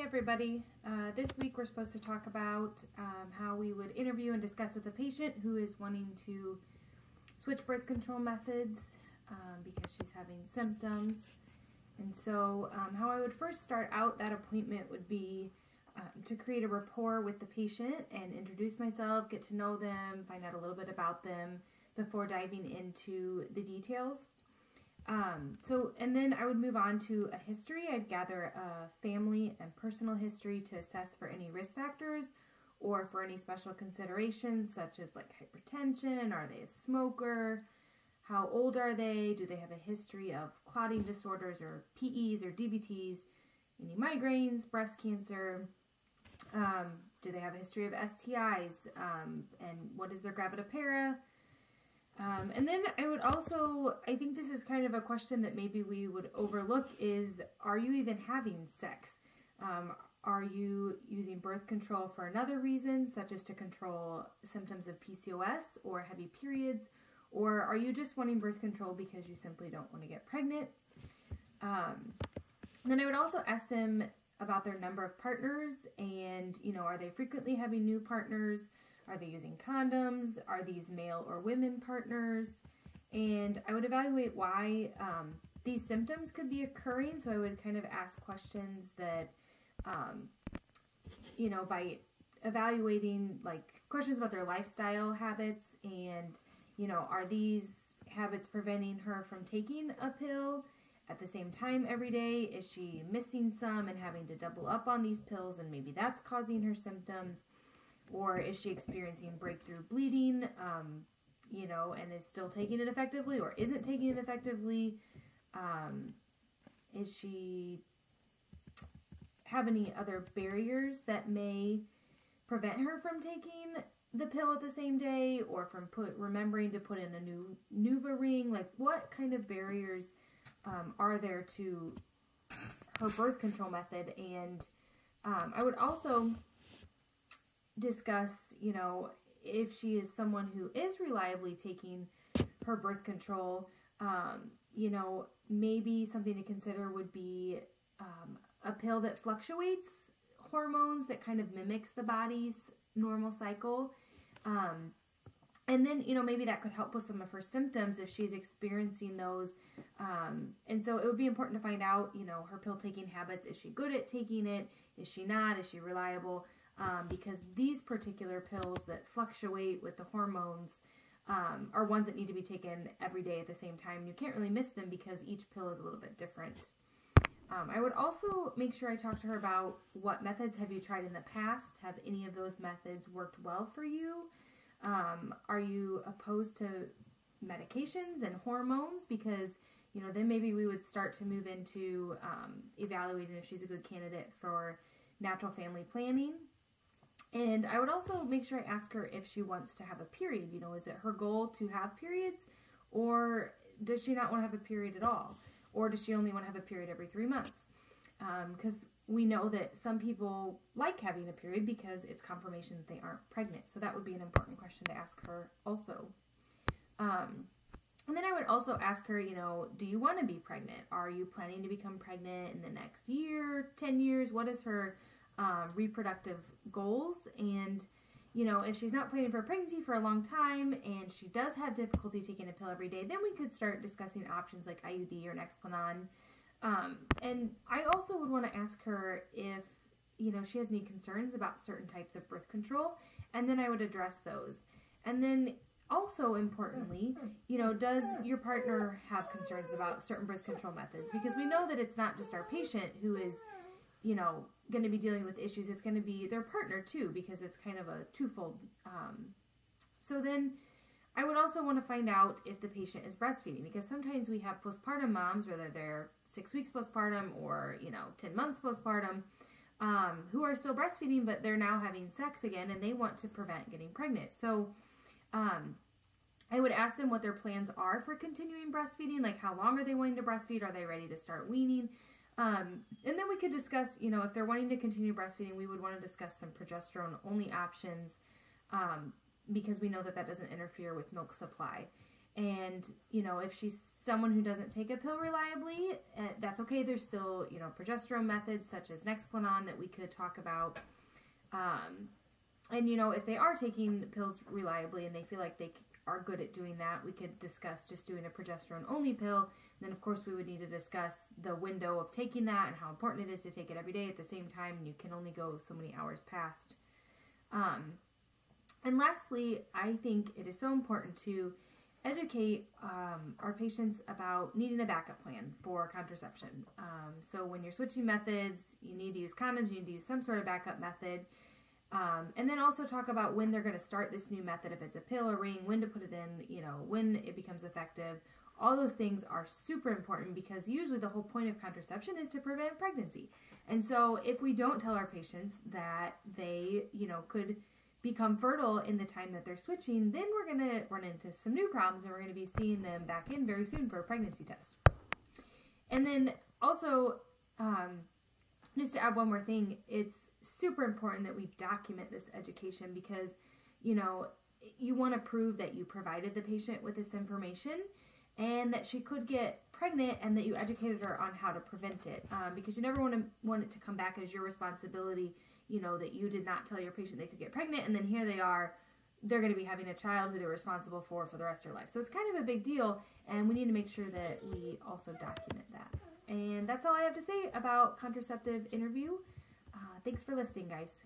everybody. This week we're supposed to talk about how we would interview and discuss with a patient who is wanting to switch birth control methods because she's having symptoms. And so how I would first start out that appointment would be to create a rapport with the patient and introduce myself, get to know them, find out a little bit about them before diving into the details. And then I would move on to a history. I'd gather a family and personal history to assess for any risk factors or for any special considerations such as like hypertension, are they a smoker, how old are they, do they have a history of clotting disorders or PEs or DVTs, any migraines, breast cancer, do they have a history of STIs, and what is their gravidae? And then I would also, I think this is kind of a question that maybe we would overlook is, are you even having sex? Are you using birth control for another reason, such as to control symptoms of PCOS or heavy periods? Or are you just wanting birth control because you simply don't want to get pregnant? Then I would also ask them about their number of partners and, are they frequently having new partners? Are they using condoms? Are these male or women partners? And I would evaluate why these symptoms could be occurring. So I would kind of ask questions that, by evaluating like questions about their lifestyle habits and, are these habits preventing her from taking a pill at the same time every day? Is she missing some and having to double up on these pills and maybe that's causing her symptoms? Or is she experiencing breakthrough bleeding, and is still taking it effectively or isn't taking it effectively? Is she have any other barriers that may prevent her from taking the pill at the same day or from remembering to put in a new NuvaRing ring? Like, what kind of barriers are there to her birth control method? And I would also discuss, if she is someone who is reliably taking her birth control, maybe something to consider would be a pill that fluctuates hormones, that kind of mimics the body's normal cycle. And then, maybe that could help with some of her symptoms if she's experiencing those. And so it would be important to find out, her pill taking habits. Is she good at taking it? Is she not? Is she reliable? Because these particular pills that fluctuate with the hormones are ones that need to be taken every day at the same time. You can't really miss them because each pill is a little bit different. I would also make sure I talk to her about what methods have you tried in the past. Have any of those methods worked well for you? Are you opposed to medications and hormones? Because, then maybe we would start to move into evaluating if she's a good candidate for natural family planning. And I would also make sure I ask her if she wants to have a period. Is it her goal to have periods, or does she not want to have a period at all? Or does she only want to have a period every 3 months? Because we know that some people like having a period because it's confirmation that they aren't pregnant. So that would be an important question to ask her also. And then I would also ask her, do you want to be pregnant? Are you planning to become pregnant in the next year, 10 years? What is her reproductive goals? And, if she's not planning for a pregnancy for a long time and she does have difficulty taking a pill every day, then we could start discussing options like IUD or Nexplanon. And I also would want to ask her if, she has any concerns about certain types of birth control, and then I would address those. And then also importantly, does your partner have concerns about certain birth control methods? Because we know that it's not just our patient who is, going to be dealing with issues. It's going to be their partner too, because it's kind of a twofold. So then I would also want to find out if the patient is breastfeeding, because sometimes we have postpartum moms, whether they're 6 weeks postpartum or, 10 months postpartum, who are still breastfeeding, but they're now having sex again and they want to prevent getting pregnant. So I would ask them what their plans are for continuing breastfeeding, like how long are they wanting to breastfeed? Are they ready to start weaning? And then we could discuss, if they're wanting to continue breastfeeding, we would want to discuss some progesterone-only options because we know that that doesn't interfere with milk supply. And, you know, if she's someone who doesn't take a pill reliably, that's okay. There's still, you know, progesterone methods such as Nexplanon that we could talk about. And, you know, if they are taking pills reliably and they feel like they are good at doing that, we could discuss just doing a progesterone-only pill. And then, of course, we would need to discuss the window of taking that and how important it is to take it every day at the same time. And you can only go so many hours past. And lastly, I think it is so important to educate our patients about needing a backup plan for contraception. So when you're switching methods, you need to use condoms, you need to use some sort of backup method. And then also talk about when they're going to start this new method, if it's a pill or ring, when to put it in, you know, when it becomes effective. All those things are super important because usually the whole point of contraception is to prevent pregnancy. And so if we don't tell our patients that they, you know, could become fertile in the time that they're switching, then we're going to run into some new problems and we're going to be seeing them back in very soon for a pregnancy test. And then also, just to add one more thing, it's super important that we document this education because, you know, you want to prove that you provided the patient with this information and that she could get pregnant and that you educated her on how to prevent it. Because you never want it to come back as your responsibility, you know, that you did not tell your patient they could get pregnant, and then here they are, they're going to be having a child who they're responsible for the rest of their life. So it's kind of a big deal, and we need to make sure that we also document that. And that's all I have to say about contraceptive interview. Thanks for listening, guys.